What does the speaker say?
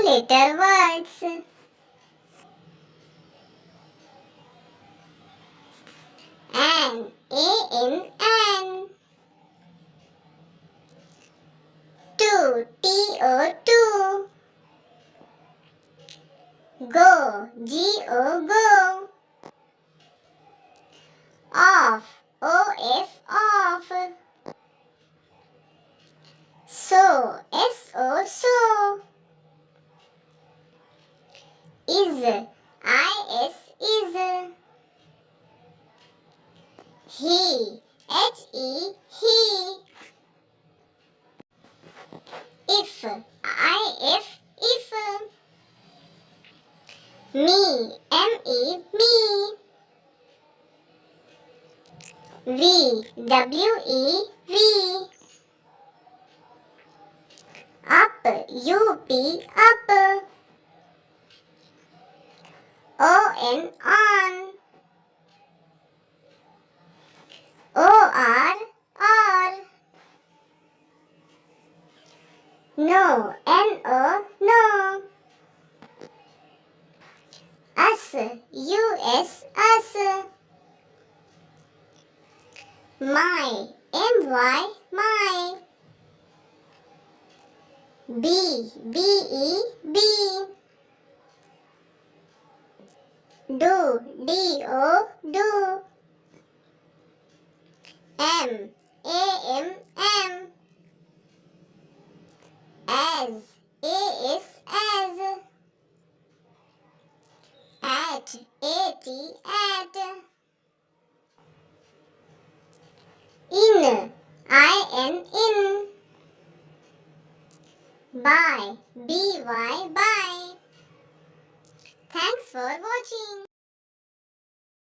2-letter words. An, A-N, an. 2, T-O, 2. Go, G-O, go. Off, O-F, off. So, S-O, so. Is, I-S, is. He, H-E, he. If, I-F, if. Me, M-E, me. V, W-E, v. Up, U-P, up. O-N, on. O-R, or. No, N-O, no. Us, U-S, us. My, M-Y, my. B, B-E, b. Do, D-O, do. M, A-M, m. As, A-S, as. At, A-T, at. In, I-N, in. By, B-Y, by. Thanks for watching.